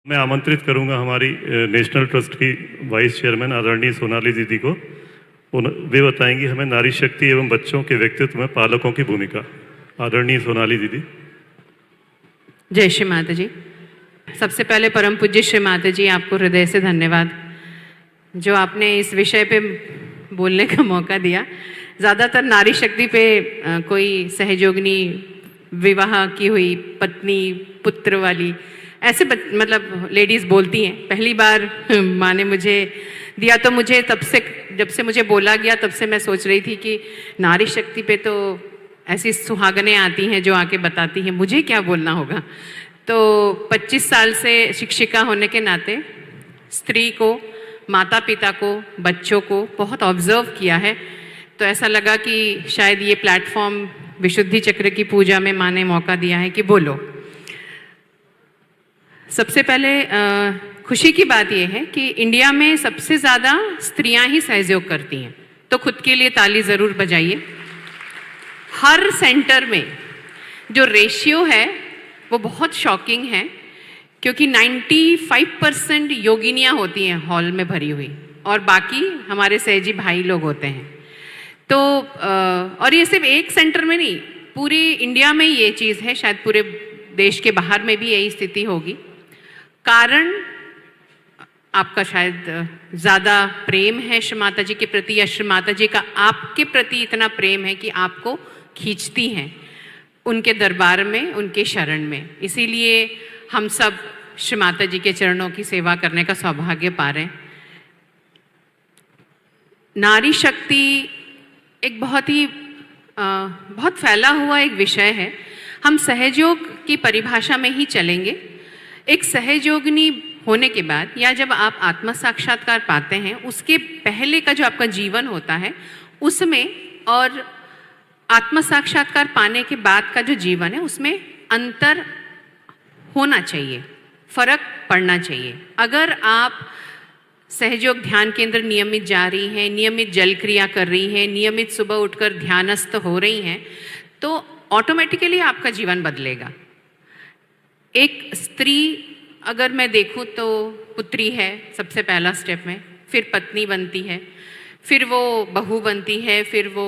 मैं आमंत्रित करूंगा हमारी नेशनल ट्रस्ट की वाइस चेयरमैन आदरणीय सोनाली दीदी को। वे बताएंगी हमें नारी शक्ति एवं बच्चों के व्यक्तित्व में पालकों की भूमिका। आदरणीय सोनाली दीदी। जय श्री माता जी। सबसे पहले परम पूज्य श्री माता जी, आपको हृदय से धन्यवाद जो आपने इस विषय पे बोलने का मौका दिया। ज़्यादातर नारी शक्ति पे कोई सहयोगिनी, विवाह की हुई पत्नी, पुत्र वाली ऐसे मतलब लेडीज़ बोलती हैं। पहली बार माँ ने मुझे दिया तो मुझे तब से, जब से मुझे बोला गया तब से मैं सोच रही थी कि नारी शक्ति पे तो ऐसी सुहागनें आती हैं जो आके बताती हैं, मुझे क्या बोलना होगा। तो 25 साल से शिक्षिका होने के नाते स्त्री को, माता पिता को, बच्चों को बहुत ऑब्जर्व किया है। तो ऐसा लगा कि शायद ये प्लेटफॉर्म विशुद्धि चक्र की पूजा में माँ ने मौका दिया है कि बोलो। सबसे पहले खुशी की बात यह है कि इंडिया में सबसे ज़्यादा स्त्रियां ही सहयोग करती हैं, तो खुद के लिए ताली ज़रूर बजाइए। हर सेंटर में जो रेशियो है वो बहुत शॉकिंग है, क्योंकि 95% योगिनियाँ होती हैं हॉल में भरी हुई और बाकी हमारे सहजी भाई लोग होते हैं। तो और ये सिर्फ एक सेंटर में नहीं, पूरी इंडिया में ये चीज़ है, शायद पूरे देश के बाहर में भी यही स्थिति होगी। कारण आपका शायद ज़्यादा प्रेम है श्री माता जी के प्रति, या श्री माता जी का आपके प्रति इतना प्रेम है कि आपको खींचती हैं उनके दरबार में, उनके शरण में। इसीलिए हम सब श्री माता जी के चरणों की सेवा करने का सौभाग्य पा रहे हैं। नारी शक्ति एक बहुत फैला हुआ एक विषय है। हम सहयोग की परिभाषा में ही चलेंगे। एक सहयोगिनी होने के बाद या जब आप आत्म साक्षात्कार पाते हैं, उसके पहले का जो आपका जीवन होता है उसमें, और आत्म साक्षात्कार पाने के बाद का जो जीवन है उसमें अंतर होना चाहिए, फर्क पड़ना चाहिए। अगर आप सहयोग ध्यान केंद्र नियमित जा रही हैं, नियमित जल क्रिया कर रही हैं, नियमित सुबह उठकर ध्यानस्थ हो रही हैं, तो ऑटोमेटिकली आपका जीवन बदलेगा। एक स्त्री अगर मैं देखूं तो पुत्री है सबसे पहला स्टेप में, फिर पत्नी बनती है, फिर वो बहू बनती है, फिर वो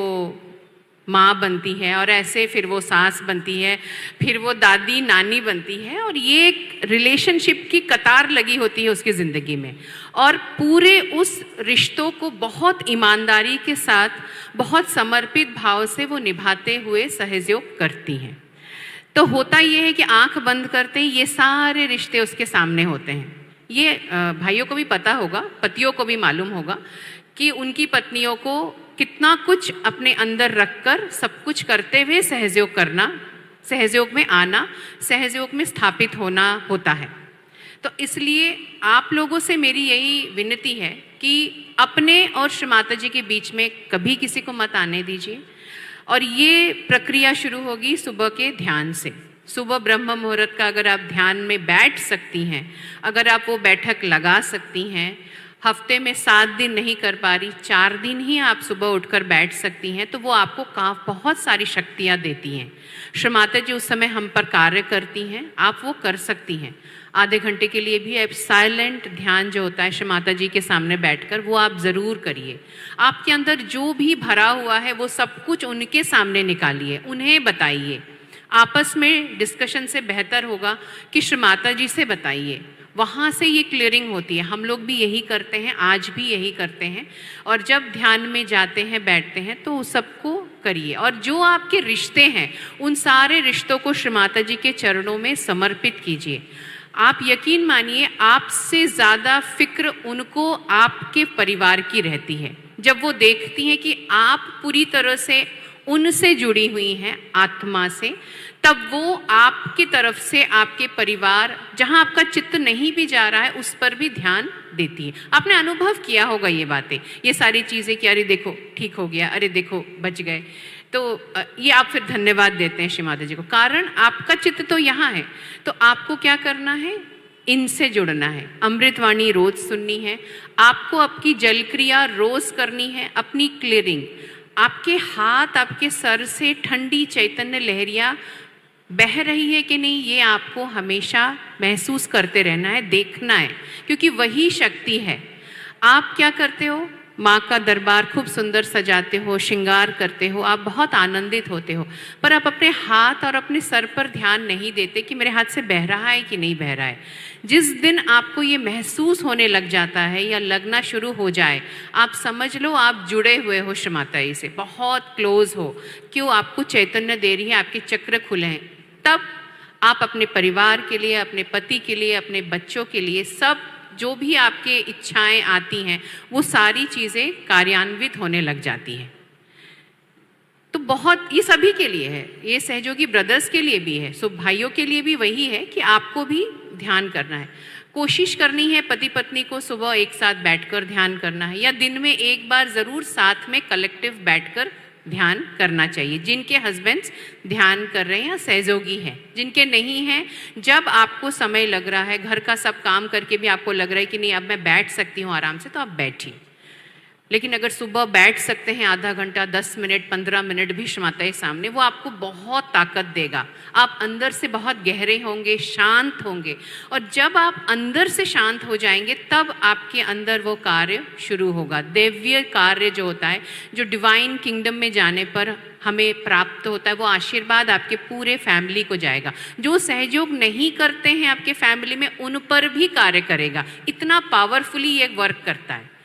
माँ बनती है, और ऐसे फिर वो सास बनती है, फिर वो दादी नानी बनती है, और ये एक रिलेशनशिप की कतार लगी होती है उसकी ज़िंदगी में। और पूरे उस रिश्तों को बहुत ईमानदारी के साथ, बहुत समर्पित भाव से वो निभाते हुए सहयोग करती हैं। तो होता ये है कि आंख बंद करते ही ये सारे रिश्ते उसके सामने होते हैं। ये भाइयों को भी पता होगा, पतियों को भी मालूम होगा कि उनकी पत्नियों को कितना कुछ अपने अंदर रखकर सब कुछ करते हुए सहयोग करना, सहयोग में आना, सहयोग में स्थापित होना होता है। तो इसलिए आप लोगों से मेरी यही विनती है कि अपने और श्री माता जी के बीच में कभी किसी को मत आने दीजिए। और ये प्रक्रिया शुरू होगी सुबह के ध्यान से। सुबह ब्रह्म मुहूर्त का अगर आप ध्यान में बैठ सकती हैं, अगर आप वो बैठक लगा सकती हैं, हफ्ते में 7 दिन नहीं कर पा रही, 4 दिन ही आप सुबह उठकर बैठ सकती हैं, तो वो आपको बहुत सारी शक्तियाँ देती हैं। श्री माता जी उस समय हम पर कार्य करती हैं, आप वो कर सकती हैं। आधे घंटे के लिए भी आप साइलेंट ध्यान जो होता है श्री माता जी के सामने बैठकर, वो आप ज़रूर करिए। आपके अंदर जो भी भरा हुआ है वो सब कुछ उनके सामने निकालिए, उन्हें बताइए। आपस में डिस्कशन से बेहतर होगा कि श्री माता जी से बताइए, वहाँ से ये क्लियरिंग होती है। हम लोग भी यही करते हैं, आज भी यही करते हैं। और जब ध्यान में जाते हैं, बैठते हैं, तो सबको करिए। और जो आपके रिश्ते हैं उन सारे रिश्तों को श्री माता जी के चरणों में समर्पित कीजिए। आप यकीन मानिए, आपसे ज़्यादा फिक्र उनको आपके परिवार की रहती है। जब वो देखती हैं कि आप पूरी तरह से उनसे जुड़ी हुई हैं आत्मा से, तब वो आपकी तरफ से आपके परिवार, जहाँ आपका चित्त नहीं भी जा रहा है, उस पर भी ध्यान देती है। आपने अनुभव किया होगा ये बातें, ये सारी चीज़ें कि अरे देखो ठीक हो गया, अरे देखो बच गए। तो ये आप फिर धन्यवाद देते हैं श्री माता जी को। कारण आपका चित्त तो यहाँ है, तो आपको क्या करना है, इनसे जुड़ना है। अमृतवाणी रोज सुननी है, आपको आपकी जल क्रिया रोज करनी है, अपनी क्लियरिंग। आपके हाथ, आपके सर से ठंडी चैतन्य लहरियाँ बह रही है कि नहीं, ये आपको हमेशा महसूस करते रहना है, देखना है, क्योंकि वही शक्ति है। आप क्या करते हो, माँ का दरबार खूब सुंदर सजाते हो, श्रृंगार करते हो, आप बहुत आनंदित होते हो, पर आप अपने हाथ और अपने सर पर ध्यान नहीं देते कि मेरे हाथ से बह रहा है कि नहीं बह रहा है। जिस दिन आपको ये महसूस होने लग जाता है या लगना शुरू हो जाए, आप समझ लो आप जुड़े हुए हो श्री माताजी से, बहुत क्लोज हो। क्यों, आपको चैतन्य दे रही है, आपके चक्र खुले हैं। तब आप अपने परिवार के लिए, अपने पति के लिए, अपने बच्चों के लिए, सब जो भी आपके इच्छाएं आती हैं, वो सारी चीज़ें कार्यान्वित होने लग जाती हैं। तो बहुत, ये सभी के लिए है, ये सहयोगी ब्रदर्स के लिए भी है, सो भाइयों के लिए भी वही है कि आपको भी ध्यान करना है। कोशिश करनी है पति पत्नी को सुबह एक साथ बैठकर ध्यान करना है, या दिन में एक बार ज़रूर साथ में कलेक्टिव बैठकर ध्यान करना चाहिए। जिनके हस्बैंड्स ध्यान कर रहे हैं या सहयोगी हैं, जिनके नहीं हैं, जब आपको समय लग रहा है, घर का सब काम करके भी आपको लग रहा है कि नहीं अब मैं बैठ सकती हूँ आराम से, तो आप बैठिए। लेकिन अगर सुबह बैठ सकते हैं आधा घंटा, 10 मिनट, 15 मिनट भी श्री माता के सामने, वो आपको बहुत ताकत देगा। आप अंदर से बहुत गहरे होंगे, शांत होंगे, और जब आप अंदर से शांत हो जाएंगे तब आपके अंदर वो कार्य शुरू होगा। दैवीय कार्य जो होता है, जो डिवाइन किंगडम में जाने पर हमें प्राप्त होता है, वो आशीर्वाद आपके पूरे फैमिली को जाएगा। जो सहयोग नहीं करते हैं आपके फैमिली में, उन पर भी कार्य करेगा। इतना पावरफुली ये वर्क करता है।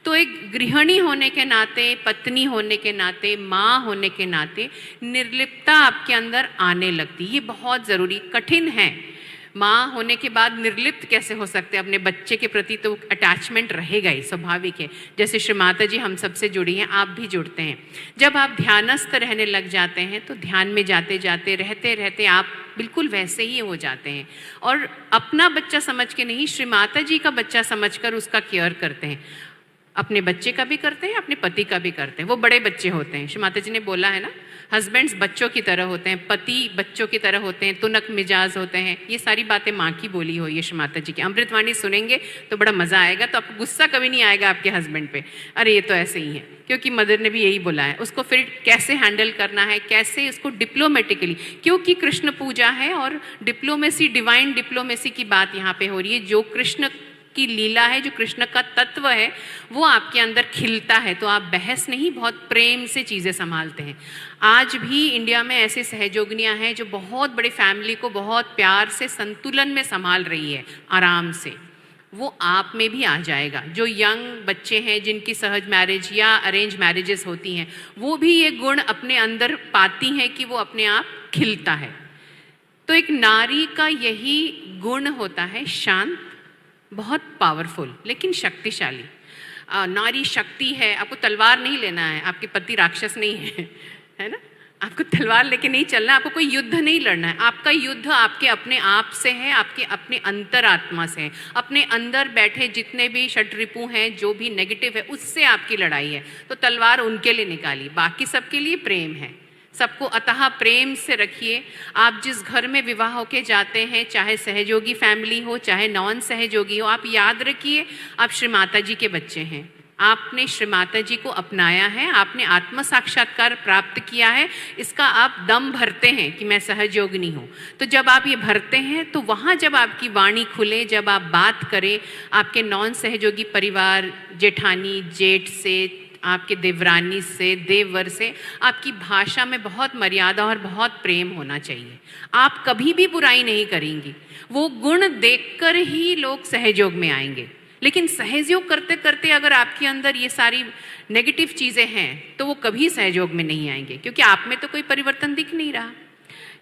तो एक गृहिणी होने के नाते, पत्नी होने के नाते, माँ होने के नाते निर्लिप्तता आपके अंदर आने लगती है। ये बहुत ज़रूरी, कठिन है। माँ होने के बाद निर्लिप्त कैसे हो सकते हैं? अपने बच्चे के प्रति तो अटैचमेंट रहेगा ही, स्वाभाविक है। जैसे श्री माता जी हम सबसे जुड़ी हैं, आप भी जुड़ते हैं। जब आप ध्यानस्थ रहने लग जाते हैं तो ध्यान में जाते जाते, रहते रहते आप बिल्कुल वैसे ही हो जाते हैं, और अपना बच्चा समझ के नहीं, श्री माता जी का बच्चा समझकर उसका केयर करते हैं। अपने बच्चे का भी करते हैं, अपने पति का भी करते हैं। वो बड़े बच्चे होते हैं, श्री माता जी ने बोला है ना, हस्बैंड्स बच्चों की तरह होते हैं, पति बच्चों की तरह होते हैं, तुनक मिजाज होते हैं। ये सारी बातें माँ की बोली हुई है श्री माता जी की। अमृतवाणी सुनेंगे तो बड़ा मज़ा आएगा, तो आपको गुस्सा कभी नहीं आएगा आपके हस्बैंड पे, अरे ये तो ऐसे ही है, क्योंकि मदर ने भी यही बोला है। उसको फिर कैसे हैंडल करना है, कैसे इसको डिप्लोमेटिकली, क्योंकि कृष्ण पूजा है और डिप्लोमेसी, डिवाइन डिप्लोमेसी की बात यहाँ पे हो रही है। जो कृष्ण की लीला है, जो कृष्ण का तत्व है, वो आपके अंदर खिलता है, तो आप बहस नहीं, बहुत प्रेम से चीज़ें संभालते हैं। आज भी इंडिया में ऐसे सहयोगिनियाँ हैं जो बहुत बड़े फैमिली को बहुत प्यार से संतुलन में संभाल रही है, आराम से। वो आप में भी आ जाएगा। जो यंग बच्चे हैं, जिनकी सहज मैरिज या अरेंज मैरिजेस होती हैं, वो भी ये गुण अपने अंदर पाती हैं कि वो अपने आप खिलता है। तो एक नारी का यही गुण होता है, शांत, बहुत पावरफुल लेकिन शक्तिशाली। नारी शक्ति है। आपको तलवार नहीं लेना है, आपके पति राक्षस नहीं है ना? आपको तलवार लेके नहीं चलना, आपको कोई युद्ध नहीं लड़ना है। आपका युद्ध आपके अपने आप से है, आपके अपने अंतरात्मा से है। अपने अंदर बैठे जितने भी षड्रिपु हैं, जो भी नेगेटिव है, उससे आपकी लड़ाई है। तो तलवार उनके लिए निकाली, बाकी सबके लिए प्रेम है। सबको अतः प्रेम से रखिए। आप जिस घर में विवाह होके जाते हैं, चाहे सहयोगी फैमिली हो चाहे नॉन सहयोगी हो, आप याद रखिए आप श्री माता जी के बच्चे हैं। आपने श्री माता जी को अपनाया है, आपने आत्म साक्षात्कार प्राप्त किया है, इसका आप दम भरते हैं कि मैं सहयोगिनी हूँ। तो जब आप ये भरते हैं तो वहाँ जब आपकी वाणी खुले, जब आप बात करें आपके नॉन सहयोगी परिवार, जेठानी जेठ से, आपके देवरानी से, देवर से, आपकी भाषा में बहुत मर्यादा और बहुत प्रेम होना चाहिए। आप कभी भी बुराई नहीं करेंगी। वो गुण देखकर ही लोग सहयोग में आएंगे। लेकिन सहयोग करते करते अगर आपके अंदर ये सारी नेगेटिव चीज़ें हैं तो वो कभी सहयोग में नहीं आएंगे, क्योंकि आप में तो कोई परिवर्तन दिख नहीं रहा।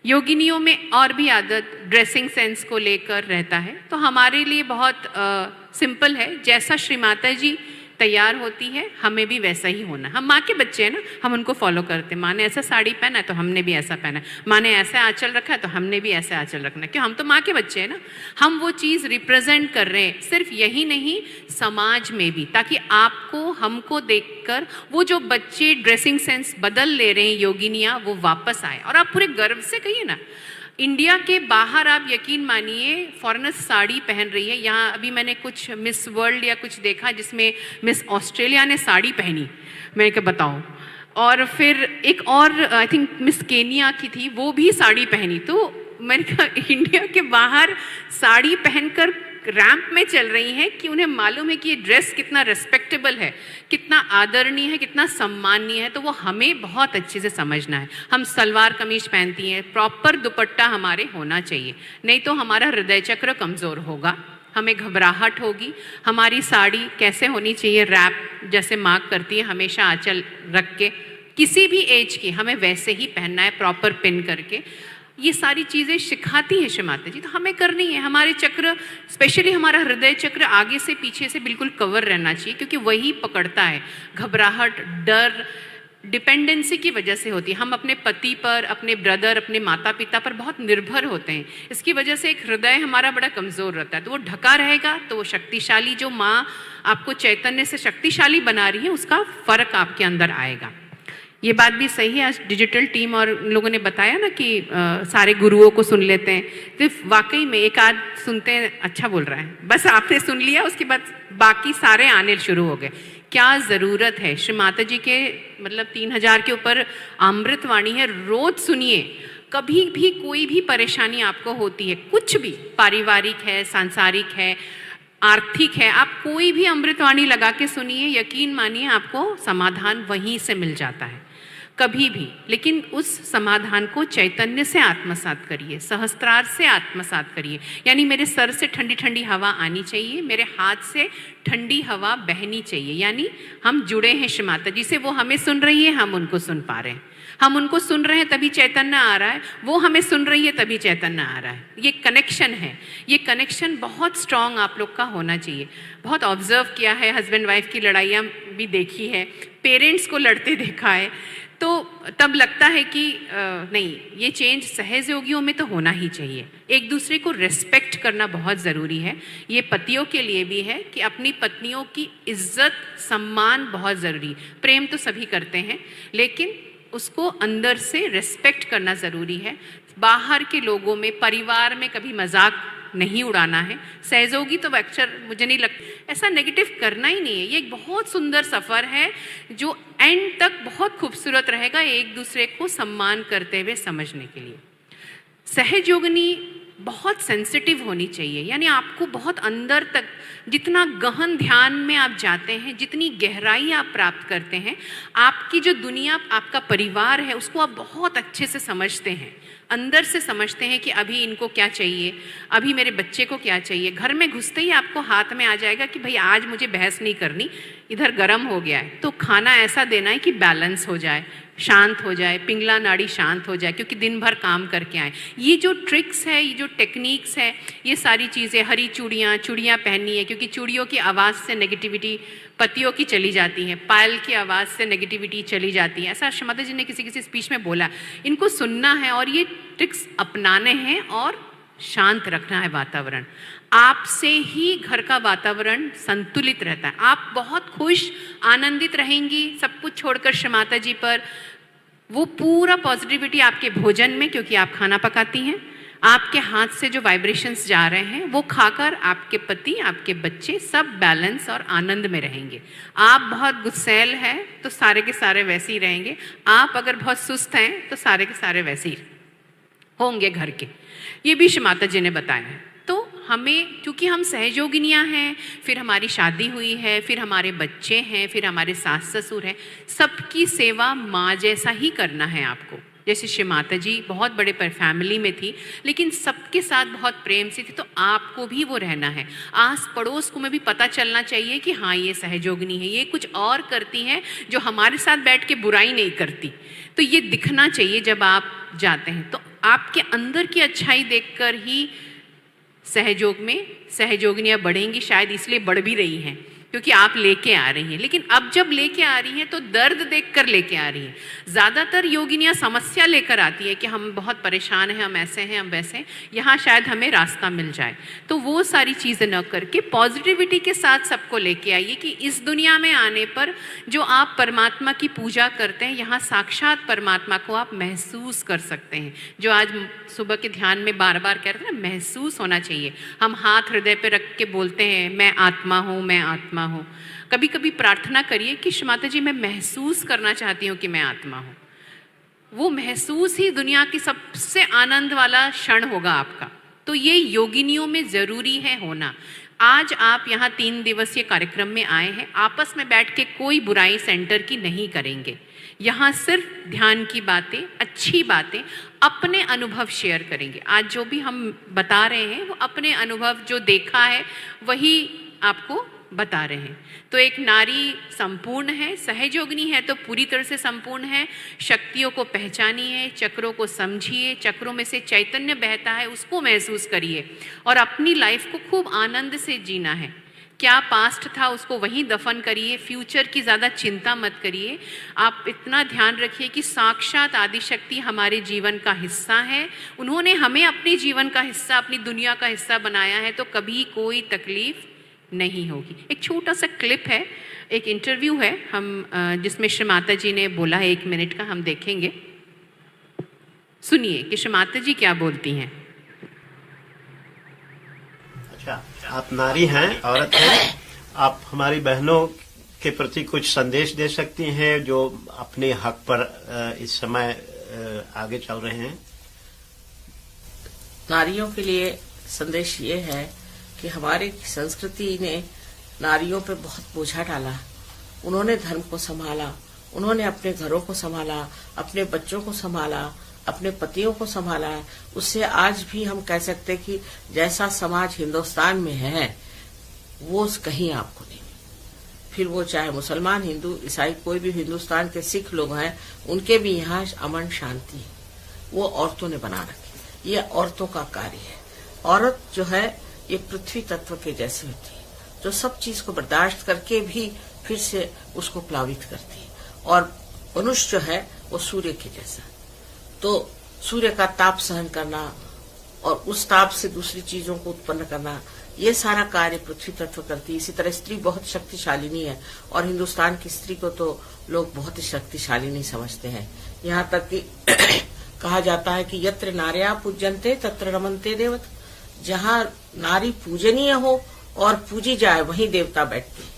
योगिनियों में और भी आदत ड्रेसिंग सेंस को लेकर रहता है, तो हमारे लिए बहुत सिंपल है। जैसा श्री माता जी तैयार होती है, हमें भी वैसा ही होना। हम माँ के बच्चे हैं ना, हम उनको फॉलो करते हैं। माँ ने ऐसा साड़ी पहना है तो हमने भी ऐसा पहना है, माँ ने ऐसा आंचल रखा है तो हमने भी ऐसा आंचल रखना है, क्यों? हम तो माँ के बच्चे हैं ना। हम वो चीज़ रिप्रेजेंट कर रहे हैं, सिर्फ यही नहीं, समाज में भी, ताकि आपको, हमको देखकर वो जो बच्चे ड्रेसिंग सेंस बदल ले रहे हैं योगिनियाँ, वो वापस आए। और आप पूरे गर्व से कहिए ना, इंडिया के बाहर आप यकीन मानिए फॉरेनर्स साड़ी पहन रही है। यहाँ अभी मैंने कुछ मिस वर्ल्ड या कुछ देखा जिसमें मिस ऑस्ट्रेलिया ने साड़ी पहनी। मैं क्या बताऊँ, और फिर एक और आई थिंक मिस केनिया की थी, वो भी साड़ी पहनी। तो मैंने कहा इंडिया के बाहर साड़ी पहनकर रैंप में चल रही हैं कि उन्हें मालूम है कि ये ड्रेस कितना रेस्पेक्टेबल है, कितना आदरणीय है, कितना सम्माननीय है। तो वो हमें बहुत अच्छे से समझना है। हम सलवार कमीज पहनती हैं, प्रॉपर दुपट्टा हमारे होना चाहिए, नहीं तो हमारा हृदय चक्र कमज़ोर होगा, हमें घबराहट होगी। हमारी साड़ी कैसे होनी चाहिए, रैप जैसे मार्क करती है, हमेशा आंचल रख के, किसी भी एज की हमें वैसे ही पहनना है, प्रॉपर पिन करके। ये सारी चीज़ें सिखाती हैं श्री माता जी, तो हमें करनी है। हमारे चक्र, स्पेशली हमारा हृदय चक्र आगे से पीछे से बिल्कुल कवर रहना चाहिए, क्योंकि वही पकड़ता है। घबराहट, डर डिपेंडेंसी की वजह से होती है। हम अपने पति पर, अपने ब्रदर, अपने माता पिता पर बहुत निर्भर होते हैं। इसकी वजह से एक हृदय हमारा बड़ा कमज़ोर रहता है, तो वो ढका रहेगा तो वो शक्तिशाली, जो माँ आपको चैतन्य से शक्तिशाली बना रही है, उसका फ़र्क आपके अंदर आएगा। ये बात भी सही है। आज डिजिटल टीम और लोगों ने बताया ना कि सारे गुरुओं को सुन लेते हैं, तो वाकई में एक आध सुनते हैं, अच्छा बोल रहा है, बस आपने सुन लिया, उसके बाद बाकी सारे आने शुरू हो गए। क्या ज़रूरत है? श्री माता जी के मतलब 3000 के ऊपर अमृत वाणी है, रोज़ सुनिए। कभी भी कोई भी परेशानी आपको होती है, कुछ भी, पारिवारिक है, सांसारिक है, आर्थिक है, आप कोई भी अमृतवाणी लगा के सुनिए, यकीन मानिए आपको समाधान वहीं से मिल जाता है, कभी भी। लेकिन उस समाधान को चैतन्य से आत्मसात करिए, सहस्त्रार से आत्मसात करिए। यानी मेरे सर से ठंडी ठंडी हवा आनी चाहिए, मेरे हाथ से ठंडी हवा बहनी चाहिए। यानी हम जुड़े हैं श्री माता जी से, वो हमें सुन रही है, हम उनको सुन पा रहे हैं। हम उनको सुन रहे हैं तभी चैतन्य आ रहा है, वो हमें सुन रही है तभी चैतन्य आ रहा है। ये कनेक्शन है, ये कनेक्शन बहुत स्ट्रांग आप लोग का होना चाहिए। बहुत ऑब्जर्व किया है, हस्बैंड वाइफ की लड़ाइयाँ भी देखी है, पेरेंट्स को लड़ते देखा है, तो तब लगता है कि नहीं, ये चेंज सहज योगियों में तो होना ही चाहिए। एक दूसरे को रिस्पेक्ट करना बहुत ज़रूरी है। ये पतियों के लिए भी है कि अपनी पत्नियों की इज्जत सम्मान बहुत ज़रूरी है। प्रेम तो सभी करते हैं, लेकिन उसको अंदर से रिस्पेक्ट करना ज़रूरी है। बाहर के लोगों में, परिवार में कभी मजाक नहीं उड़ाना है। सहयोगी तो अक्सर मुझे नहीं लगता, ऐसा नेगेटिव करना ही नहीं है। ये एक बहुत सुंदर सफ़र है जो एंड तक बहुत खूबसूरत रहेगा, एक दूसरे को सम्मान करते हुए समझने के लिए। सहयोगिनी बहुत सेंसिटिव होनी चाहिए, यानी आपको बहुत अंदर तक, जितना गहन ध्यान में आप जाते हैं, जितनी गहराई आप प्राप्त करते हैं, आपकी जो दुनिया, आपका परिवार है, उसको आप बहुत अच्छे से समझते हैं, अंदर से समझते हैं कि अभी इनको क्या चाहिए, अभी मेरे बच्चे को क्या चाहिए। घर में घुसते ही आपको हाथ में आ जाएगा कि भाई आज मुझे बहस नहीं करनी, इधर गर्म हो गया है, तो खाना ऐसा देना है कि बैलेंस हो जाए, शांत हो जाए, पिंगला नाड़ी शांत हो जाए, क्योंकि दिन भर काम करके आए। ये जो ट्रिक्स है, ये जो टेक्निक्स है, ये सारी चीज़ें, हरी चूड़ियाँ पहननी है, क्योंकि चूड़ियों की आवाज़ से नेगेटिविटी पतियों की चली जाती है, पायल की आवाज़ से नेगेटिविटी चली जाती है। ऐसा श्री माता जी ने किसी स्पीच में बोला। इनको सुनना है और ये ट्रिक्स अपनाने हैं और शांत रखना है वातावरण। आपसे ही घर का वातावरण संतुलित रहता है। आप बहुत खुश, आनंदित रहेंगी सब कुछ छोड़कर श्री माता जी पर। वो पूरा पॉजिटिविटी आपके भोजन में, क्योंकि आप खाना पकाती हैं, आपके हाथ से जो वाइब्रेशंस जा रहे हैं वो खाकर आपके पति, आपके बच्चे सब बैलेंस और आनंद में रहेंगे। आप बहुत गुस्सैल हैं तो सारे के सारे वैसे ही रहेंगे। आप अगर बहुत सुस्त हैं तो सारे के सारे वैसे ही होंगे घर के। ये भी श्री माता जी ने बताया है। तो हमें, क्योंकि हम सहयोगिनियाँ हैं, फिर हमारी शादी हुई है, फिर हमारे बच्चे हैं, फिर हमारे सास ससुर हैं, सबकी सेवा माँ जैसा ही करना है आपको। जैसे श्री माता जी बहुत बड़े फैमिली में थी, लेकिन सबके साथ बहुत प्रेम से थी, तो आपको भी वो रहना है। आस पड़ोस को में भी पता चलना चाहिए कि हाँ, ये सहयोगिनी है, ये कुछ और करती है जो हमारे साथ बैठ के बुराई नहीं करती। तो ये दिखना चाहिए जब आप जाते हैं। तो आपके अंदर की अच्छाई देखकर ही सहयोग में सहयोगिनियाँ बढ़ेंगी। शायद इसलिए बढ़ भी रही हैं, क्योंकि आप लेके आ रही हैं। लेकिन अब जब लेके आ रही हैं तो दर्द देखकर लेके आ रही हैं। ज़्यादातर योगिनियाँ समस्या लेकर आती है कि हम बहुत परेशान हैं, हम ऐसे हैं, हम वैसे हैं, यहाँ शायद हमें रास्ता मिल जाए। तो वो सारी चीज़ें न करके पॉजिटिविटी के साथ सबको लेके आइए कि इस दुनिया में आने पर जो आप परमात्मा की पूजा करते हैं, यहाँ साक्षात परमात्मा को आप महसूस कर सकते हैं। जो आज सुबह के ध्यान में बार बार कह रहे थे ना, महसूस होना चाहिए। हम हाथ हृदय पे रख के बोलते हैं, मैं आत्मा हूँ, मैं आत्मा आत्मा हूँ। कभी कभी प्रार्थना करिए कि माता जी मैं महसूस करना चाहती हूँ कि मैं आत्मा हूँ। वो महसूस ही दुनिया की सबसे आनंद वाला क्षण होगा आपका। तो ये योगिनियों में ज़रूरी है होना। आज आप यहाँ 3 दिवसीय कार्यक्रम में आए हैं, आपस में बैठ के कोई बुराई सेंटर की नहीं करेंगे। यहाँ सिर्फ ध्यान की बातें, अच्छी बातें, अपने अनुभव शेयर करेंगे। आज जो भी हम बता रहे हैं वो अपने अनुभव जो देखा है वही आपको बता रहे हैं। तो एक नारी संपूर्ण है, सहयोगिनी है तो पूरी तरह से संपूर्ण है। शक्तियों को पहचानिए, चक्रों को समझिए, चक्रों में से चैतन्य बहता है उसको महसूस करिए और अपनी लाइफ को खूब आनंद से जीना है। क्या पास्ट था उसको वहीं दफन करिए, फ्यूचर की ज़्यादा चिंता मत करिए। आप इतना ध्यान रखिए कि साक्षात आदिशक्ति हमारे जीवन का हिस्सा है। उन्होंने हमें अपने जीवन का हिस्सा, अपनी दुनिया का हिस्सा बनाया है, तो कभी कोई तकलीफ नहीं होगी। एक छोटा सा क्लिप है, एक इंटरव्यू है हम जिसमें श्री माता जी ने बोला है, 1 मिनट का हम देखेंगे। सुनिए कि श्री माता जी क्या बोलती हैं। अच्छा, आप नारी हैं, औरत हैं, आप हमारी बहनों के प्रति कुछ संदेश दे सकती हैं जो अपने हक पर इस समय आगे चल रहे हैं। नारियों के लिए संदेश ये है कि हमारी संस्कृति ने नारियों पे बहुत बोझा डाला। उन्होंने धर्म को संभाला, उन्होंने अपने घरों को संभाला, अपने बच्चों को संभाला, अपने पतियों को संभाला। उससे आज भी हम कह सकते कि जैसा समाज हिंदुस्तान में है वो कहीं आपको नहीं। फिर वो चाहे मुसलमान, हिंदू, ईसाई, कोई भी हिंदुस्तान के सिख लोग हैं, उनके भी यहाँ अमन शांति है, वो औरतों ने बना रखी। ये औरतों का कार्य है। औरत जो है ये पृथ्वी तत्व के जैसी होती है, जो सब चीज को बर्दाश्त करके भी फिर से उसको प्लावित करती है। और मनुष्य जो है वो सूर्य के जैसा, तो सूर्य का ताप सहन करना और उस ताप से दूसरी चीजों को उत्पन्न करना, ये सारा कार्य पृथ्वी तत्व करती है। इसी तरह स्त्री बहुत शक्तिशालिनी है और हिंदुस्तान की स्त्री को तो लोग बहुत ही शक्तिशालिनी समझते हैं। यहाँ तक कि कहा जाता है कि यत्र नार्या पूज्यन्ते तत्र रमन्ते देवता। जहाँ नारी पूजनीय हो और पूजी जाए वहीं देवता बैठते हैं।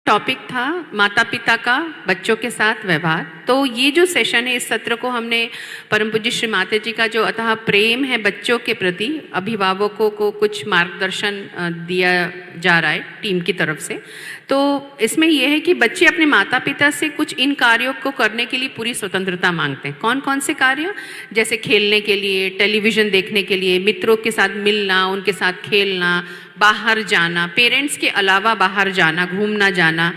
टॉपिक था माता पिता का बच्चों के साथ व्यवहार। तो ये जो सेशन है, इस सत्र को हमने परम पूज्य श्री माता जी का जो अतः प्रेम है बच्चों के प्रति, अभिभावकों को कुछ मार्गदर्शन दिया जा रहा है टीम की तरफ से। तो इसमें यह है कि बच्चे अपने माता पिता से कुछ इन कार्यों को करने के लिए पूरी स्वतंत्रता मांगते हैं। कौन कौन से कार्य? जैसे खेलने के लिए, टेलीविज़न देखने के लिए, मित्रों के साथ मिलना, उनके साथ खेलना, बाहर जाना, पेरेंट्स के अलावा बाहर जाना, घूमना जाना,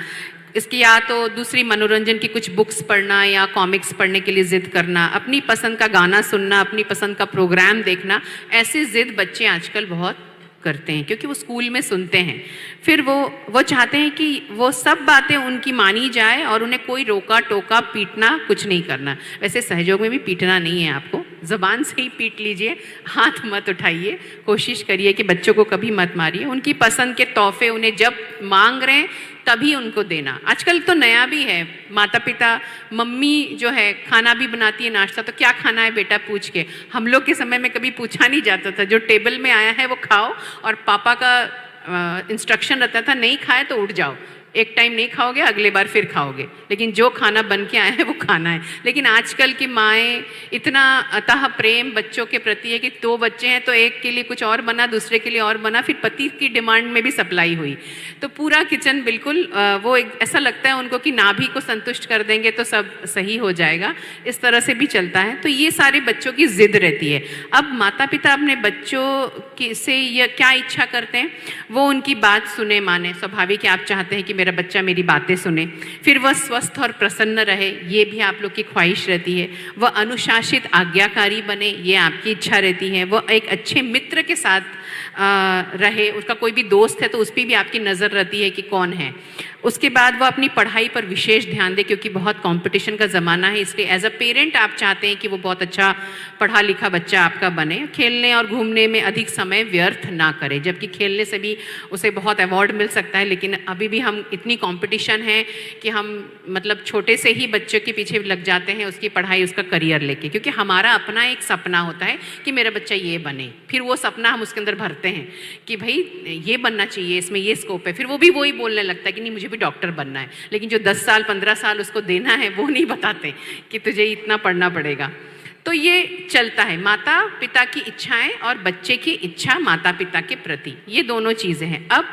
इसकी या तो दूसरी मनोरंजन की कुछ बुक्स पढ़ना या कॉमिक्स पढ़ने के लिए ज़िद करना, अपनी पसंद का गाना सुनना, अपनी पसंद का प्रोग्राम देखना। ऐसे ज़िद बच्चे आजकल बहुत करते हैं क्योंकि वो स्कूल में सुनते हैं। फिर वो चाहते हैं कि वो सब बातें उनकी मानी जाए और उन्हें कोई रोका टोका पीटना कुछ नहीं करना। वैसे सहयोग में भी पीटना नहीं है, आपको ज़बान से ही पीट लीजिए, हाथ मत उठाइए। कोशिश करिए कि बच्चों को कभी मत मारिए। उनकी पसंद के तोहफे उन्हें जब मांग रहे हैं तभी उनको देना। आजकल तो नया भी है, माता पिता, मम्मी जो है खाना भी बनाती है, नाश्ता, तो क्या खाना है बेटा पूछ के। हम लोग के समय में कभी पूछा नहीं जाता था, जो टेबल में आया है वो खाओ, और पापा का इंस्ट्रक्शन रहता था नहीं खाए तो उठ जाओ, एक टाइम नहीं खाओगे अगले बार फिर खाओगे, लेकिन जो खाना बन के आया है वो खाना है। लेकिन आजकल की माएँ इतना अतः प्रेम बच्चों के प्रति है कि 2 बच्चे हैं तो एक के लिए कुछ और बना, दूसरे के लिए और बना, फिर पति की डिमांड में भी सप्लाई हुई, तो पूरा किचन बिल्कुल वो ऐसा लगता है उनको कि नाभि को संतुष्ट कर देंगे तो सब सही हो जाएगा, इस तरह से भी चलता है। तो ये सारे बच्चों की जिद रहती है। अब माता पिता अपने बच्चों की से ये क्या इच्छा करते हैं, वो उनकी बात सुने माने। स्वाभाविक है, आप चाहते हैं कि मेरा बच्चा मेरी बातें सुने, फिर वह स्वस्थ और प्रसन्न रहे, ये भी आप लोग की ख्वाहिश रहती है। वह अनुशासित आज्ञाकारी बने, ये आपकी इच्छा रहती है। वह एक अच्छे मित्र के साथ रहे, उसका कोई भी दोस्त है तो उस पर भी आपकी नज़र रहती है कि कौन है। उसके बाद वह अपनी पढ़ाई पर विशेष ध्यान दे, क्योंकि बहुत कंपटीशन का ज़माना है, इसलिए एज अ पेरेंट आप चाहते हैं कि वो बहुत अच्छा पढ़ा लिखा बच्चा आपका बने। खेलने और घूमने में अधिक समय व्यर्थ ना करे, जबकि खेलने से भी उसे बहुत अवार्ड मिल सकता है, लेकिन अभी भी हम इतनी कंपटीशन है कि हम मतलब छोटे से ही बच्चों के पीछे लग जाते हैं, उसकी पढ़ाई, उसका करियर लेके, क्योंकि हमारा अपना एक सपना होता है कि मेरा बच्चा ये बने। फिर वो सपना हम उसके अंदर भरते हैं कि भाई ये बनना चाहिए, इसमें ये स्कोप है। फिर वो भी वही बोलने लगता है कि नहीं मुझे भी डॉक्टर बनना है, लेकिन जो 10 साल 15 साल उसको देना है वो नहीं बताते कि तुझे इतना पढ़ना पड़ेगा। तो ये चलता है, माता पिता की इच्छाएं और बच्चे की इच्छा माता पिता के प्रति, ये दोनों चीज़ें हैं। अब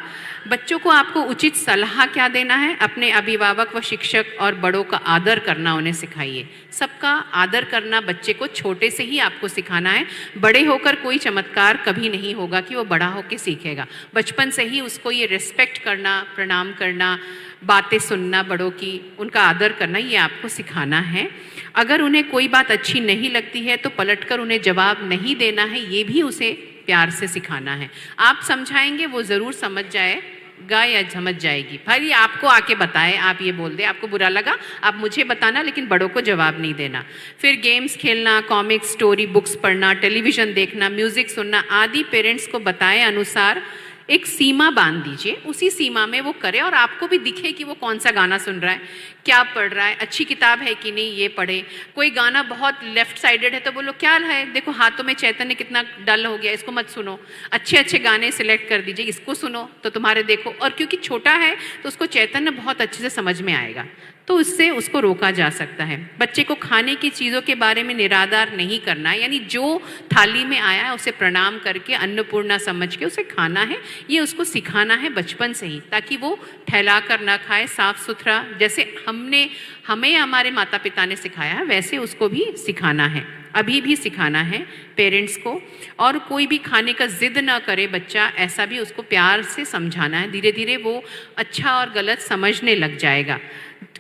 बच्चों को आपको उचित सलाह क्या देना है? अपने अभिभावक व शिक्षक और बड़ों का आदर करना उन्हें सिखाइए। सबका आदर करना बच्चे को छोटे से ही आपको सिखाना है। बड़े होकर कोई चमत्कार कभी नहीं होगा कि वो बड़ा होकर सीखेगा। बचपन से ही उसको ये रिस्पेक्ट करना, प्रणाम करना, बातें सुनना बड़ों की, उनका आदर करना, ये आपको सिखाना है। अगर उन्हें कोई बात अच्छी नहीं लगती है तो पलटकर उन्हें जवाब नहीं देना है, ये भी उसे प्यार से सिखाना है। आप समझाएंगे वो ज़रूर समझ जाएगा या समझ जाएगी। भाई आपको आके बताए, आप ये बोल दे, आपको बुरा लगा आप मुझे बताना, लेकिन बड़ों को जवाब नहीं देना। फिर गेम्स खेलना, कॉमिक स्टोरी बुक्स पढ़ना, टेलीविज़न देखना, म्यूज़िक सुनना आदि पेरेंट्स को बताए अनुसार एक सीमा बांध दीजिए। उसी सीमा में वो करे और आपको भी दिखे कि वो कौन सा गाना सुन रहा है, क्या पढ़ रहा है, अच्छी किताब है कि नहीं, ये पढ़े। कोई गाना बहुत लेफ्ट साइडेड है तो बोलो क्या है, देखो हाथों में चैतन्य कितना डल हो गया, इसको मत सुनो। अच्छे अच्छे गाने सिलेक्ट कर दीजिए, इसको सुनो तो तुम्हारे देखो। और क्योंकि छोटा है तो उसको चैतन्य बहुत अच्छे से समझ में आएगा, तो उससे उसको रोका जा सकता है। बच्चे को खाने की चीज़ों के बारे में निराधार नहीं करना है, यानी जो थाली में आया है उसे प्रणाम करके अन्नपूर्णा समझ के उसे खाना है, ये उसको सिखाना है बचपन से ही, ताकि वो ठहला कर ना खाए, साफ सुथरा, जैसे हमें हमारे माता पिता ने सिखाया है वैसे उसको भी सिखाना है, अभी भी सिखाना है पेरेंट्स को। और कोई भी खाने का जिद ना करे बच्चा, ऐसा भी उसको प्यार से समझाना है। धीरे धीरे वो अच्छा और गलत समझने लग जाएगा।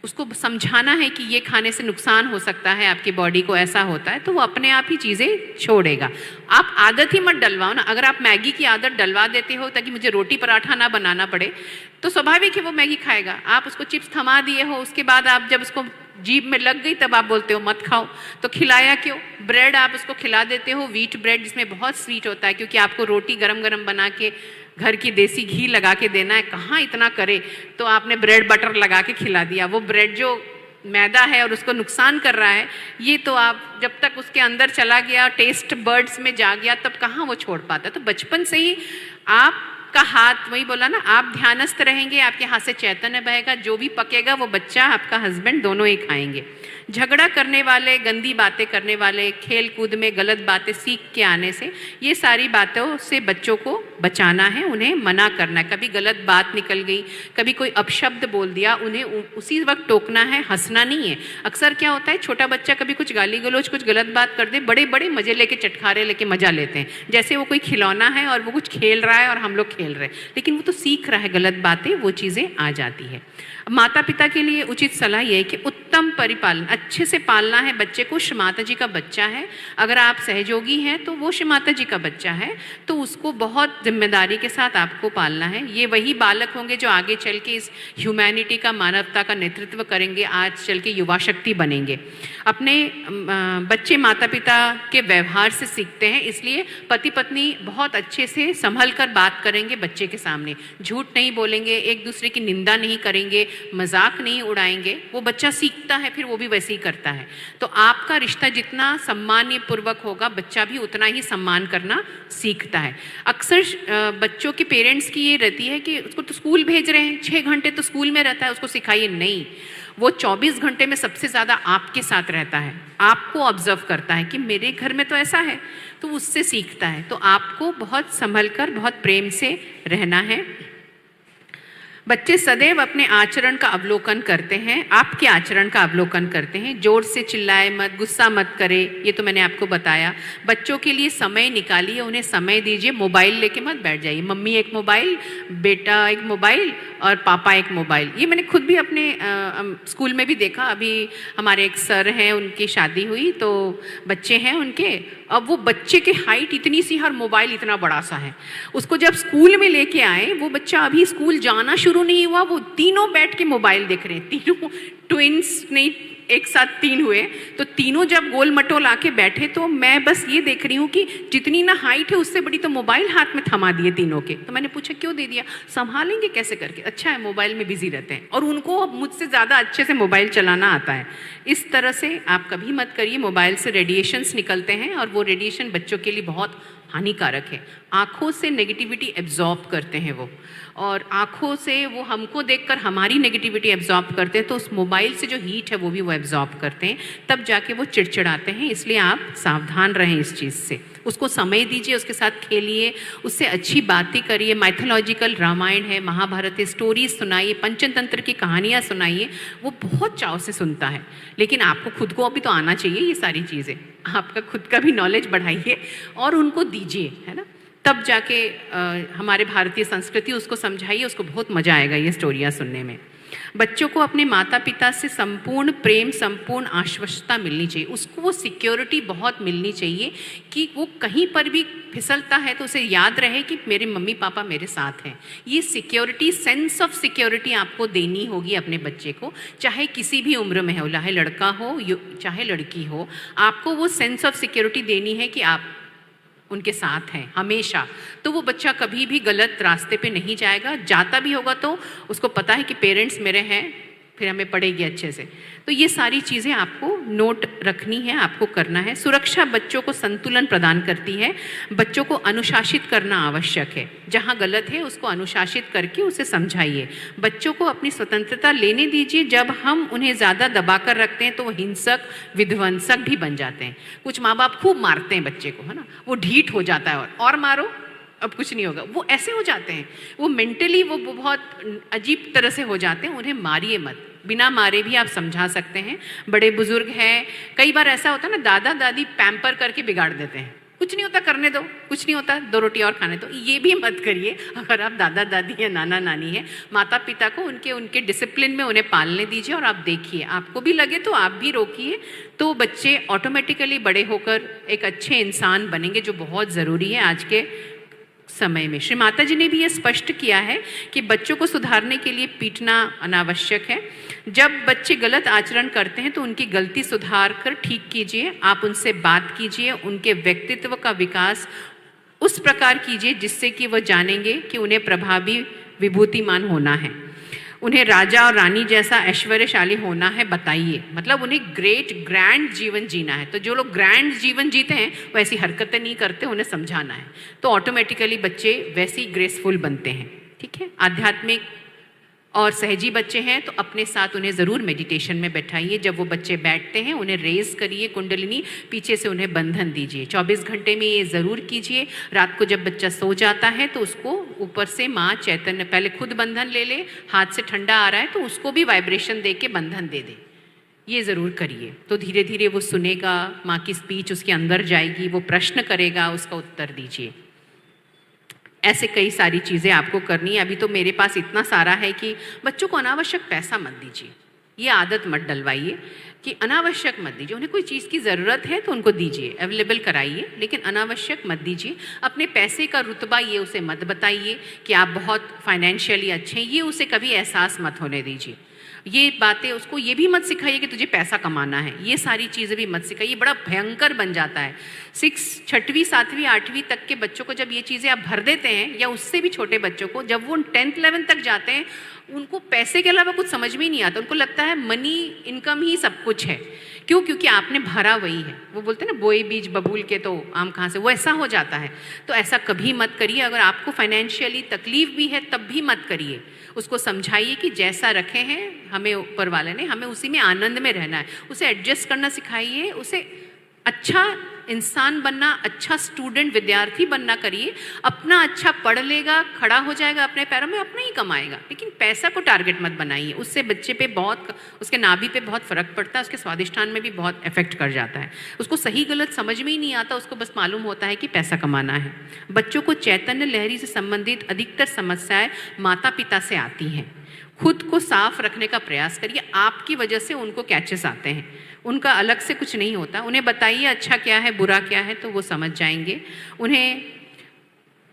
उसको समझाना है कि ये खाने से नुकसान हो सकता है, आपकी बॉडी को ऐसा होता है, तो वो अपने आप ही चीज़ें छोड़ेगा। आप आदत ही मत डलवाओ ना। अगर आप मैगी की आदत डलवा देते हो ताकि मुझे रोटी पराठा ना बनाना पड़े, तो स्वाभाविक है वो मैगी खाएगा। आप उसको चिप्स थमा दिए हो, उसके बाद आप जब उसको जीभ में लग गई तब आप बोलते हो मत खाओ, तो खिलाया क्यों? ब्रेड आप उसको खिला देते हो, व्हीट ब्रेड जिसमें बहुत स्वीट होता है, क्योंकि आपको रोटी गरम गरम बना के घर की देसी घी लगा के देना है, कहाँ इतना करे, तो आपने ब्रेड बटर लगा के खिला दिया। वो ब्रेड जो मैदा है और उसको नुकसान कर रहा है, ये तो आप जब तक उसके अंदर चला गया, टेस्ट बर्ड्स में जा गया, तब कहाँ वो छोड़ पाता। तो बचपन से ही आपका हाथ, वही बोला ना, आप ध्यानस्थ रहेंगे, आपके हाथ से चैतन्य बहेगा, जो भी पकेगा वो बच्चा आपका हस्बैंड दोनों ही खाएंगे। झगड़ा करने वाले, गंदी बातें करने वाले, खेल कूद में गलत बातें सीख के आने से, ये सारी बातों से बच्चों को बचाना है, उन्हें मना करना है। कभी गलत बात निकल गई, कभी कोई अपशब्द बोल दिया, उन्हें उसी वक्त टोकना है, हंसना नहीं है। अक्सर क्या होता है, छोटा बच्चा कभी कुछ गाली गलौज, कुछ गलत बात कर दे, बड़े बड़े मजे लेके, चटखारे लेके मजा लेते हैं, जैसे वो कोई खिलौना है और वो कुछ खेल रहा है और हम लोग खेल रहे हैं, लेकिन वो तो सीख रहा है गलत बातें, वो चीज़ें आ जाती है। माता पिता के लिए उचित सलाह यह है कि उत्तम परिपालन, अच्छे से पालना है बच्चे को। श्री माता जी का बच्चा है, अगर आप सहयोगी हैं तो वो श्री माता जी का बच्चा है, तो उसको बहुत जिम्मेदारी के साथ आपको पालना है। ये वही बालक होंगे जो आगे चल के इस ह्यूमैनिटी का, मानवता का नेतृत्व करेंगे, आज चल के युवा शक्ति बनेंगे। अपने बच्चे माता पिता के व्यवहार से सीखते हैं, इसलिए पति पत्नी बहुत अच्छे से संभल कर बात करेंगे बच्चे के सामने, झूठ नहीं बोलेंगे, एक दूसरे की निंदा नहीं करेंगे, मजाक नहीं उड़ाएंगे। वो बच्चा सीखता है, फिर वो भी वैसे ही करता है। तो आपका रिश्ता जितना सम्मान्य पूर्वक होगा, बच्चा भी उतना ही सम्मान करना सीखता है। अक्सर बच्चों के पेरेंट्स की ये रहती है कि उसको तो स्कूल भेज रहे हैं, 6 घंटे तो स्कूल में रहता है, उसको सिखाइए। नहीं, वो 24 घंटे में सबसे ज़्यादा आपके साथ रहता है, आपको ऑब्जर्व करता है कि मेरे घर में तो ऐसा है, तो उससे सीखता है। तो आपको बहुत संभल कर, बहुत प्रेम से रहना है। बच्चे सदैव अपने आचरण का अवलोकन करते हैं, आपके आचरण का अवलोकन करते हैं। जोर से चिल्लाए मत, गुस्सा मत करे, ये तो मैंने आपको बताया। बच्चों के लिए समय निकालिए, उन्हें समय दीजिए, मोबाइल लेके मत बैठ जाइए। मम्मी एक मोबाइल, बेटा एक मोबाइल और पापा एक मोबाइल। ये मैंने खुद भी अपने स्कूल में भी देखा। अभी हमारे एक सर हैं, उनकी शादी हुई तो बच्चे हैं उनके, अब वो बच्चे की हाइट इतनी सी और मोबाइल इतना बड़ा सा है। उसको जब स्कूल में लेके आए, वो बच्चा अभी स्कूल जाना शुरू नहीं हुआ, वो तीनों बैठ के मोबाइल देख रहे हैं, तीनों ट्विंस नहीं, एक साथ 3 हुए, तो तीनों जब गोल मटोल आके बैठे तो मैं बस ये देख रही हूँ कि जितनी ना हाइट है उससे बड़ी तो मोबाइल हाथ में थमा दिए तीनों के। तो मैंने पूछा क्यों दे दिया? संभालेंगे कैसे करके, अच्छा है मोबाइल में बिजी रहते हैं, और उनको मुझसे ज़्यादा अच्छे से मोबाइल चलाना आता है। इस तरह से आप कभी मत करिए। मोबाइल से रेडिएशंस निकलते हैं और वो रेडिएशन बच्चों के लिए बहुत हानिकारक है। आँखों से नेगेटिविटी एब्जॉर्ब करते हैं वो, और आँखों से वो हमको देखकर हमारी नेगेटिविटी एब्जॉर्ब करते हैं, तो उस मोबाइल से जो हीट है वो भी वो एब्जॉर्ब करते हैं, तब जाके वो चिड़चिड़ाते हैं। इसलिए आप सावधान रहें इस चीज़ से। उसको समय दीजिए, उसके साथ खेलिए, उससे अच्छी बातें करिए। माइथोलॉजिकल रामायण है, महाभारत है, स्टोरीज सुनाइए, पंचतंत्र की कहानियाँ सुनाइए, वो बहुत चाव से सुनता है। लेकिन आपको खुद को अभी तो आना चाहिए ये सारी चीज़ें, आपका खुद का भी नॉलेज बढ़ाइए और उनको दीजिए, है ना। तब जाके हमारे भारतीय संस्कृति उसको समझाइए, उसको बहुत मज़ा आएगा ये स्टोरियाँ सुनने में। बच्चों को अपने माता पिता से संपूर्ण प्रेम, संपूर्ण आश्वस्तता मिलनी चाहिए। उसको वो सिक्योरिटी बहुत मिलनी चाहिए कि वो कहीं पर भी फिसलता है तो उसे याद रहे कि मेरे मम्मी पापा मेरे साथ हैं। ये सिक्योरिटी, सेंस ऑफ सिक्योरिटी आपको देनी होगी अपने बच्चे को, चाहे किसी भी उम्र में हो, चाहे लड़का हो चाहे लड़की हो। आपको वो सेंस ऑफ सिक्योरिटी देनी है कि आप उनके साथ हैं हमेशा। तो वो बच्चा कभी भी गलत रास्ते पे नहीं जाएगा। जाता भी होगा तो उसको पता है कि पेरेंट्स मेरे हैं, फिर हमें पड़ेगी अच्छे से। तो ये सारी चीज़ें आपको नोट रखनी है, आपको करना है। सुरक्षा बच्चों को संतुलन प्रदान करती है। बच्चों को अनुशासित करना आवश्यक है। जहाँ गलत है उसको अनुशासित करके उसे समझाइए। बच्चों को अपनी स्वतंत्रता लेने दीजिए। जब हम उन्हें ज़्यादा दबा कर रखते हैं तो वो हिंसक, विध्वंसक भी बन जाते हैं। कुछ माँ बाप खूब मारते हैं बच्चे को, है ना, वो ढीठ हो जाता है और मारो अब कुछ नहीं होगा, वो ऐसे हो जाते हैं। वो मेंटली वो बहुत अजीब तरह से हो जाते हैं। उन्हें मारिए मत, बिना मारे भी आप समझा सकते हैं। बड़े बुजुर्ग हैं, कई बार ऐसा होता है ना, दादा दादी पैम्पर करके बिगाड़ देते हैं, कुछ नहीं होता, करने दो, कुछ नहीं होता, 2 रोटी और खाने दो। ये भी मत करिए। अगर आप दादा दादी या नाना नानी है, माता पिता को उनके डिसिप्लिन में उन्हें पालने दीजिए और आप देखिए, आपको भी लगे तो आप भी रोकिए, तो बच्चे ऑटोमेटिकली बड़े होकर एक अच्छे इंसान बनेंगे, जो बहुत ज़रूरी है आज के समय में। श्री माता जी ने भी ये स्पष्ट किया है कि बच्चों को सुधारने के लिए पीटना अनावश्यक है। जब बच्चे गलत आचरण करते हैं तो उनकी गलती सुधार कर ठीक कीजिए। आप उनसे बात कीजिए, उनके व्यक्तित्व का विकास उस प्रकार कीजिए जिससे कि वह जानेंगे कि उन्हें प्रभावी विभूतिमान होना है, उन्हें राजा और रानी जैसा ऐश्वर्यशाली होना है, बताइए। मतलब उन्हें ग्रैंड जीवन जीना है। तो जो लोग ग्रैंड जीवन जीते हैं वो ऐसी हरकतें नहीं करते, उन्हें समझाना है, तो ऑटोमेटिकली बच्चे वैसे ही ग्रेसफुल बनते हैं। ठीक है। आध्यात्मिक और सहजी बच्चे हैं तो अपने साथ उन्हें ज़रूर मेडिटेशन में बैठाइए। जब वो बच्चे बैठते हैं उन्हें रेज करिए कुंडलिनी, पीछे से उन्हें बंधन दीजिए। 24 घंटे में ये ज़रूर कीजिए। रात को जब बच्चा सो जाता है तो उसको ऊपर से माँ चैतन्य, पहले खुद बंधन ले ले, हाथ से ठंडा आ रहा है तो उसको भी वाइब्रेशन दे के बंधन दे दे। ये ज़रूर करिए, तो धीरे धीरे वो सुनेगा, माँ की स्पीच उसके अंदर जाएगी, वो प्रश्न करेगा, उसका उत्तर दीजिए। ऐसे कई सारी चीज़ें आपको करनी है। अभी तो मेरे पास इतना सारा है कि बच्चों को अनावश्यक पैसा मत दीजिए। ये आदत मत डलवाइए कि अनावश्यक मत दीजिए। उन्हें कोई चीज़ की ज़रूरत है तो उनको दीजिए, अवेलेबल कराइए, लेकिन अनावश्यक मत दीजिए। अपने पैसे का रुतबा ये उसे मत बताइए कि आप बहुत फाइनेंशियली अच्छे हैं, ये उसे कभी एहसास मत होने दीजिए। ये बातें उसको ये भी मत सिखाइए कि तुझे पैसा कमाना है, ये सारी चीज़ें भी मत सिखाइए। बड़ा भयंकर बन जाता है। 6वीं 7वीं 8वीं तक के बच्चों को जब ये चीज़ें आप भर देते हैं, या उससे भी छोटे बच्चों को, जब वो 10th 11th तक जाते हैं, उनको पैसे के अलावा कुछ समझ में ही नहीं आता। उनको लगता है मनी इनकम ही सब कुछ है। क्यों? क्योंकि आपने भरा वही है। वो बोलते हैं ना, बोए बीज बबूल के तो आम कहाँ से, वो ऐसा हो जाता है। तो ऐसा कभी मत करिए। अगर आपको फाइनेंशियली तकलीफ भी है तब भी मत करिए। उसको समझाइए कि जैसा रखे हैं हमें ऊपर वाले ने, हमें उसी में आनंद में रहना है। उसे एडजस्ट करना सिखाइए, उसे अच्छा इंसान बनना, अच्छा स्टूडेंट विद्यार्थी बनना करिए। अपना अच्छा पढ़ लेगा, खड़ा हो जाएगा अपने पैरों में, अपना ही कमाएगा, लेकिन पैसा को टारगेट मत बनाइए। उससे बच्चे पे बहुत, उसके नाभि पे बहुत फर्क पड़ता है, उसके स्वादिष्ठान में भी बहुत इफेक्ट कर जाता है। उसको सही गलत समझ में ही नहीं आता, उसको बस मालूम होता है कि पैसा कमाना है। बच्चों को चैतन्य लहरी से संबंधित अधिकतर समस्याएं माता पिता से आती हैं। खुद को साफ रखने का प्रयास करिए। आपकी वजह से उनको कैचेस आते हैं, उनका अलग से कुछ नहीं होता। उन्हें बताइए अच्छा क्या है, बुरा क्या है, तो वो समझ जाएंगे। उन्हें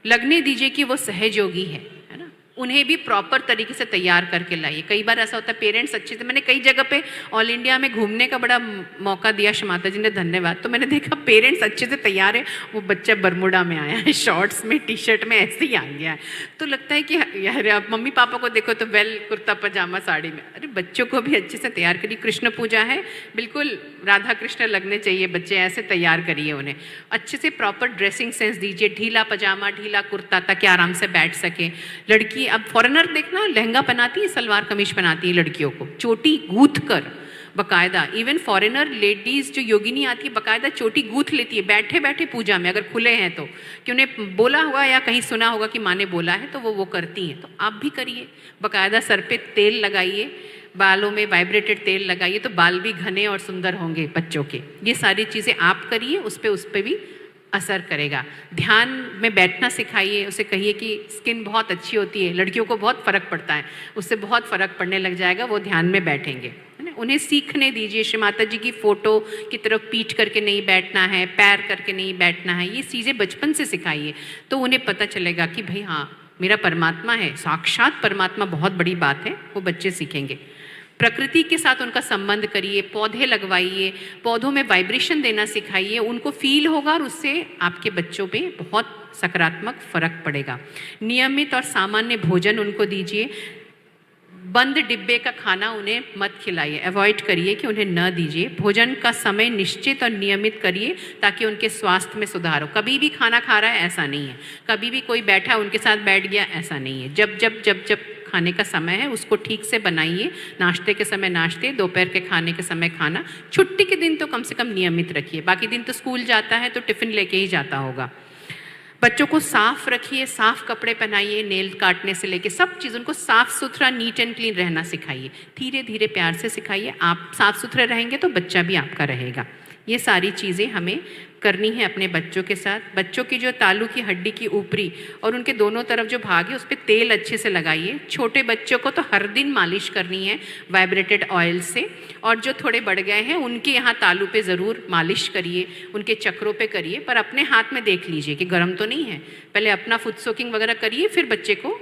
लगने दीजिए कि वो सहयोगी है ना। उन्हें भी प्रॉपर तरीके से तैयार करके लाइए। कई बार ऐसा होता है पेरेंट्स अच्छे से, मैंने कई जगह पे ऑल इंडिया में घूमने का बड़ा मौका दिया, शमाता जी ने धन्यवाद, तो मैंने देखा पेरेंट्स अच्छे से तैयार है, वो बच्चा बरमूडा में आया है, शॉर्ट्स में, टी शर्ट में ऐसे ही आ गया है। तो लगता है कि यार आप मम्मी पापा को देखो तो वेल कुर्ता पजामा साड़ी में, अरे बच्चों को भी अच्छे से तैयार करिए। कृष्ण पूजा है, बिल्कुल राधा कृष्ण लगने चाहिए बच्चे, ऐसे तैयार करिए उन्हें, अच्छे से प्रॉपर ड्रेसिंग सेंस दीजिए, ढीला पजामा ढीला कुर्ता ताकि आराम से बैठ सके। लड़की, अब फॉरेनर देखना लहंगा पहनाती है, सलवार कमीज पहनाती है लड़कियों को, चोटी गूंथ कर बकायदा। इवन फॉरेनर लेडीज जो योगिनी आती है बकायदा चोटी गूंथ लेती है बैठे बैठे पूजा में, अगर खुले हैं तो, कि उन्हें बोला हुआ या कहीं सुना होगा कि माँ ने बोला है तो वो करती हैं। तो आप भी करिए, बकायदा सर पे तेल लगाइए, बालों में वाइब्रेटेड तेल लगाइए तो बाल भी घने और सुंदर होंगे बच्चों के। ये सारी चीज़ें आप करिए, उस पर भी असर करेगा। ध्यान में बैठना सिखाइए, उसे कहिए कि स्किन बहुत अच्छी होती है, लड़कियों को बहुत फ़र्क पड़ता है, उससे बहुत फ़र्क पड़ने लग जाएगा, वो ध्यान में बैठेंगे, है ना। उन्हें सीखने दीजिए, श्री माता जी की फ़ोटो की तरफ पीठ करके नहीं बैठना है, पैर करके नहीं बैठना है, ये चीज़ें बचपन से सिखाइए तो उन्हें पता चलेगा कि भाई हाँ मेरा परमात्मा है, साक्षात परमात्मा बहुत बड़ी बात है, वो बच्चे सीखेंगे। प्रकृति के साथ उनका संबंध करिए, पौधे लगवाइए, पौधों में वाइब्रेशन देना सिखाइए, उनको फील होगा और उससे आपके बच्चों पे बहुत सकारात्मक फर्क पड़ेगा। नियमित और सामान्य भोजन उनको दीजिए, बंद डिब्बे का खाना उन्हें मत खिलाइए, अवॉइड करिए कि उन्हें न दीजिए। भोजन का समय निश्चित और नियमित करिए ताकि उनके स्वास्थ्य में सुधार हो। कभी भी खाना खा रहा है ऐसा नहीं है, कभी भी कोई बैठा उनके साथ बैठ गया ऐसा नहीं है। जब जब जब जब खाने का समय है उसको ठीक से बनाइए, नाश्ते के समय नाश्ते, दोपहर के खाने के समय खाना। छुट्टी के दिन तो कम से कम नियमित रखिए, बाकी दिन तो स्कूल जाता है तो टिफ़िन लेके ही जाता होगा। बच्चों को साफ रखिए, साफ कपड़े पहनाइए, नेल काटने से लेके सब चीज़ उनको साफ सुथरा नीट एंड क्लीन रहना सिखाइए। धीरे धीरे प्यार से सिखाइए, आप साफ सुथरे रहेंगे तो बच्चा भी आपका रहेगा। ये सारी चीज़ें हमें करनी है अपने बच्चों के साथ। बच्चों की जो तालू की हड्डी की ऊपरी और उनके दोनों तरफ जो भाग है उस पर तेल अच्छे से लगाइए। छोटे बच्चों को तो हर दिन मालिश करनी है वाइब्रेटेड ऑयल से, और जो थोड़े बढ़ गए हैं उनके यहाँ तालू पे ज़रूर मालिश करिए, उनके चक्रों पे करिए, पर अपने हाथ में देख लीजिए कि गर्म तो नहीं है। पहले अपना फुट सोकिंग वगैरह करिए, फिर बच्चे को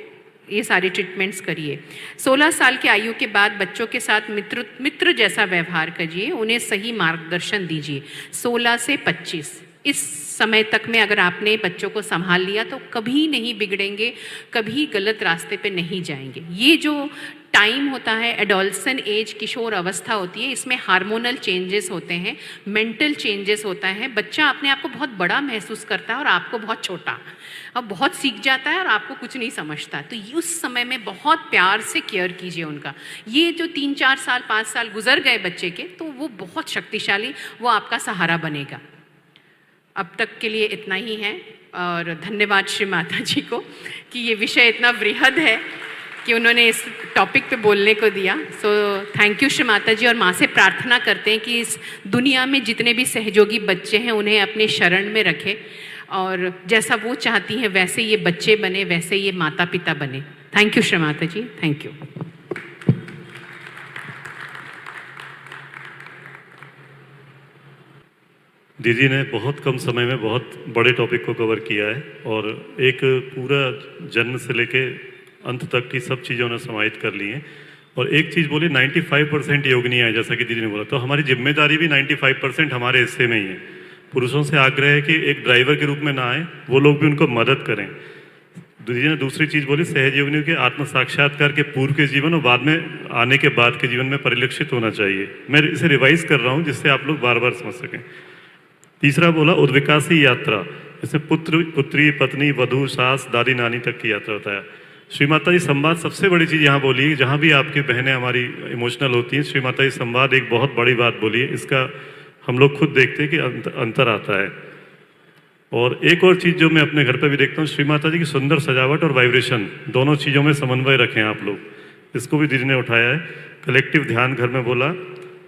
ये सारी ट्रीटमेंट्स करिए। 16 साल की आयु के बाद बच्चों के साथ मित्र जैसा व्यवहार करिए, उन्हें सही मार्गदर्शन दीजिए। 16 से 25 इस समय तक में अगर आपने बच्चों को संभाल लिया तो कभी नहीं बिगड़ेंगे, कभी गलत रास्ते पे नहीं जाएंगे। ये जो टाइम होता है एडोलसेंट एज, किशोर अवस्था होती है, इसमें हार्मोनल चेंजेस होते हैं, मेंटल चेंजेस होता है। बच्चा अपने आप को बहुत बड़ा महसूस करता है और आपको बहुत छोटा, अब बहुत सीख जाता है और आपको कुछ नहीं समझता। तो उस समय में बहुत प्यार से केयर कीजिए उनका। ये जो 3-4 साल 5 साल गुजर गए बच्चे के, तो वो बहुत शक्तिशाली, वो आपका सहारा बनेगा। अब तक के लिए इतना ही है, और धन्यवाद श्री माता जी को कि ये विषय इतना वृहद है कि उन्होंने इस टॉपिक पे बोलने को दिया। So thank you Shri Mata जी, और माँ से प्रार्थना करते हैं कि इस दुनिया में जितने भी सहयोगी बच्चे हैं उन्हें अपने शरण में रखें, और जैसा वो चाहती हैं वैसे ये बच्चे बने, वैसे ये माता पिता बने। Thank you Shri Mata ji, thank you. दीदी ने बहुत कम समय में बहुत बड़े टॉपिक को कवर किया है, और एक पूरा जन्म से लेके अंत तक की सब चीज़ें उन्हें समाहित कर ली हैं। और एक चीज़ बोली 95% योगिनियाँ है, जैसा कि दीदी ने बोला, तो हमारी जिम्मेदारी भी 95% हमारे हिस्से में ही है। पुरुषों से आग्रह है कि एक ड्राइवर के रूप में ना आए, वो लोग भी उनको मदद करें। दीदी ने दूसरी चीज़ बोली सहजीवनियों के आत्म साक्षात्कार के पूर्व के जीवन और बाद में आने के बाद के जीवन में परिलक्षित होना चाहिए। मैं इसे रिवाइज कर रहा हूँ जिससे आप लोग बार बार समझ सकें। तीसरा बोला उद्विकासी यात्रा, इसमें पुत्र पुत्री पत्नी वधू सास दादी नानी तक की यात्रा बताया। श्री माता जी संवाद सबसे बड़ी चीज़ यहाँ बोली, जहाँ भी आपकी बहनें हमारी इमोशनल होती हैं, श्री माता जी संवाद एक बहुत बड़ी बात बोली है। इसका हम लोग खुद देखते हैं कि अंतर आता है। और एक और चीज़ जो मैं अपने घर पे भी देखता हूँ, श्री माता जी की सुंदर सजावट और वाइब्रेशन, दोनों चीज़ों में समन्वय रखें आप लोग, इसको भी दीदी ने उठाया है। कलेक्टिव ध्यान घर में बोला,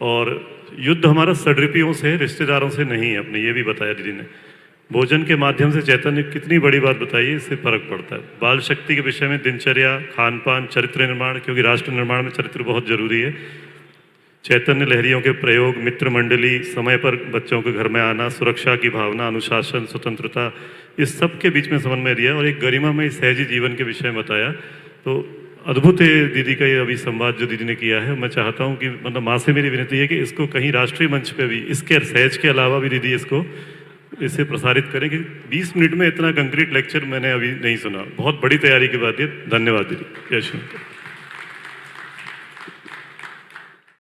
और युद्ध हमारा सडरूपियों से, रिश्तेदारों से नहीं है अपने, ये भी बताया दीदी ने। भोजन के माध्यम से चैतन्य, कितनी बड़ी बात बताई है, इससे फर्क पड़ता है। बाल शक्ति के विषय में दिनचर्या, खान पान, चरित्र निर्माण, क्योंकि राष्ट्र निर्माण में चरित्र बहुत जरूरी है। चैतन्य लहरियों के प्रयोग, मित्र मंडली, समय पर बच्चों के घर में आना, सुरक्षा की भावना, अनुशासन, स्वतंत्रता, इस सब के बीच में समन्वय दिया। और एक गरिमामय सहजी जीवन के विषय में बताया। तो अद्भुत है दीदी का ये अभी संवाद जो दीदी ने किया है। मैं चाहता हूँ कि मतलब माँ से मेरी विनती है कि इसको कहीं राष्ट्रीय मंच पे भी, इसके सहज के अलावा भी दीदी इसको इसे प्रसारित करें, कि 20 मिनट में इतना कंक्रीट लेक्चर मैंने अभी नहीं सुना। बहुत बड़ी तैयारी के बाद ये। धन्यवाद दीदी। जय श्री राम।